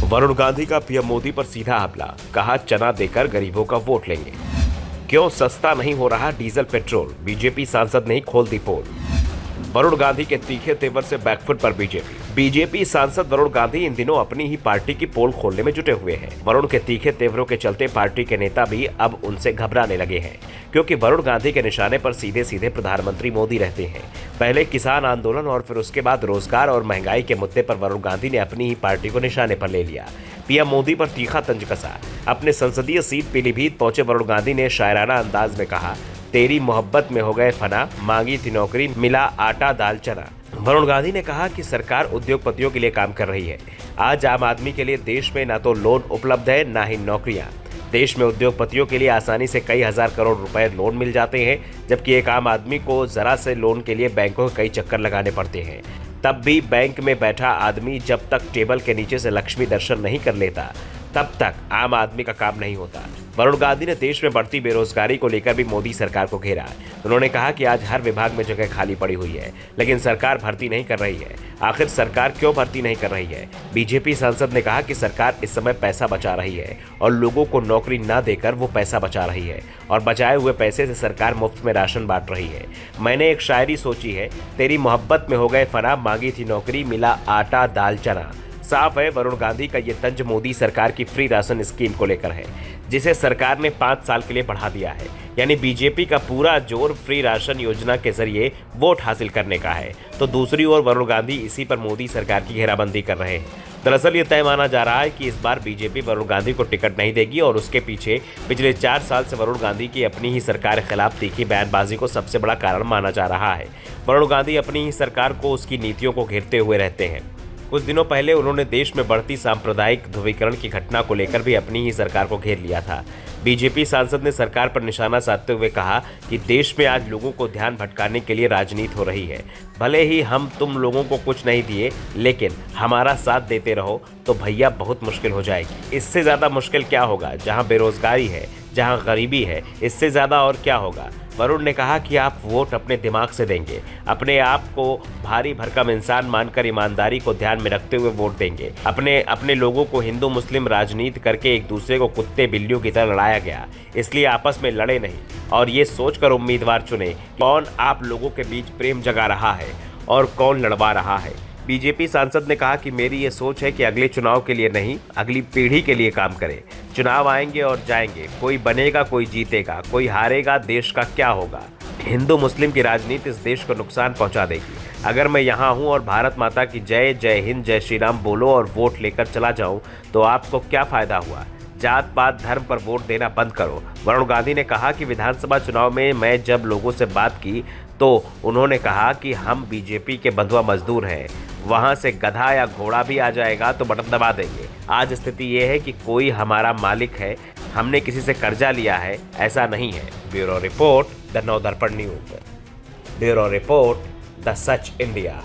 वरुण गांधी का पीएम मोदी पर सीधा हमला, कहा चना देकर गरीबों का वोट लेंगे। क्यों सस्ता नहीं हो रहा डीजल पेट्रोल, बीजेपी सांसद ने खोल दी पोल। वरुण गांधी के तीखे तेवर से बैकफुट पर बीजेपी सांसद वरुण गांधी इन दिनों अपनी ही पार्टी की पोल खोलने में जुटे हुए हैं। वरुण के तीखे तेवरों के चलते पार्टी के नेता भी अब उनसे घबराने लगे हैं, क्योंकि वरुण गांधी के निशाने पर सीधे सीधे प्रधानमंत्री मोदी रहते हैं। पहले किसान आंदोलन और फिर उसके बाद रोजगार और महंगाई के मुद्दे पर वरुण गांधी ने अपनी ही पार्टी को निशाने पर ले लिया। पीएम मोदी पर तीखा तंज कसा। अपने संसदीय सीट पीलीभीत पहुंचे वरुण गांधी ने शायराना अंदाज में कहा, तेरी मोहब्बत में हो गए फना, मांगी थी नौकरी, मिला आटा दाल चना। वरुण गांधी ने कहा कि सरकार उद्योगपतियों के लिए काम कर रही है। आज आम आदमी के लिए देश में न तो लोन उपलब्ध है, न ही नौकरियां। देश में उद्योगपतियों के लिए आसानी से कई हजार करोड़ रुपए लोन मिल जाते हैं, जबकि एक आम आदमी को जरा से लोन के लिए बैंकों के कई चक्कर लगाने पड़ते हैं। तब भी बैंक में बैठा आदमी जब तक टेबल के नीचे से लक्ष्मी दर्शन नहीं कर लेता, तब तक आम आदमी का काम नहीं होता। वरुण गांधी ने देश में बढ़ती बेरोजगारी को लेकर भी मोदी सरकार को घेरा। उन्होंने कहा कि आज हर विभाग में जगह खाली पड़ी हुई है, लेकिन सरकार भर्ती नहीं कर रही है। आखिर सरकार क्यों भर्ती नहीं कर रही है? बीजेपी सांसद ने कहा कि सरकार इस समय पैसा बचा रही है और लोगों को नौकरी न देकर वो पैसा बचा रही है, और बचाए हुए पैसे से सरकार मुफ्त में राशन बांट रही है। मैंने एक शायरी सोची है, तेरी मोहब्बत में हो गए फना, मांगी थी नौकरी, मिला आटा दाल चना। साफ है, वरुण गांधी का ये तंज मोदी सरकार की फ्री राशन स्कीम को लेकर है, जिसे सरकार ने 5 साल के लिए बढ़ा दिया है। यानी बीजेपी का पूरा जोर फ्री राशन योजना के जरिए वोट हासिल करने का है, तो दूसरी ओर वरुण गांधी इसी पर मोदी सरकार की घेराबंदी कर रहे हैं। दरअसल ये तय माना जा रहा है कि इस बार बीजेपी वरुण गांधी को टिकट नहीं देगी, और उसके पीछे पिछले 4 साल से वरुण गांधी की अपनी ही सरकार के खिलाफ तीखी बयानबाजी को सबसे बड़ा कारण माना जा रहा है। वरुण गांधी अपनी ही सरकार को उसकी नीतियों को घेरते हुए रहते हैं। कुछ दिनों पहले उन्होंने देश में बढ़ती सांप्रदायिक ध्रुवीकरण की घटना को लेकर भी अपनी ही सरकार को घेर लिया था। बीजेपी सांसद ने सरकार पर निशाना साधते हुए कहा कि देश में आज लोगों को ध्यान भटकाने के लिए राजनीति हो रही है। भले ही हम तुम लोगों को कुछ नहीं दिए, लेकिन हमारा साथ देते रहो तो भैया बहुत मुश्किल हो जाएगी। इससे ज़्यादा मुश्किल क्या होगा? जहां बेरोजगारी है, जहां गरीबी है, इससे ज़्यादा और क्या होगा? वरुण ने कहा कि आप वोट अपने दिमाग से देंगे, अपने आप को भारी भरकम इंसान मानकर ईमानदारी को ध्यान में रखते हुए वोट देंगे। अपने लोगों को हिंदू मुस्लिम राजनीति करके एक दूसरे को कुत्ते बिल्लियों की तरह लड़ाया गया, इसलिए आपस में लड़े नहीं और ये सोचकर उम्मीदवार चुने कौन आप लोगों के बीच प्रेम जगा रहा है और कौन लड़वा रहा है। बीजेपी सांसद ने कहा कि मेरी ये सोच है कि अगले चुनाव के लिए नहीं, अगली पीढ़ी के लिए काम करें। चुनाव आएंगे और जाएंगे, कोई बनेगा कोई जीतेगा, कोई हारेगा, देश का क्या होगा? हिंदू मुस्लिम की राजनीति इस देश को नुकसान पहुंचा देगी। अगर मैं यहाँ हूँ और भारत माता की जय जय हिंद जय श्री राम बोलो और वोट लेकर चला जाऊँ, तो आपको क्या फायदा हुआ? जात पात धर्म पर वोट देना बंद करो। वरुण गांधी ने कहा कि विधानसभा चुनाव में मैं जब लोगों से बात की तो उन्होंने कहा कि हम बीजेपी के बंधुआ मजदूर हैं, वहां से गधा या घोड़ा भी आ जाएगा तो बटन दबा देंगे। आज स्थिति ये है कि कोई हमारा मालिक है, हमने किसी से कर्जा लिया है, ऐसा नहीं है। Bureau report, the Navdarpan news. Bureau report, the Sach India.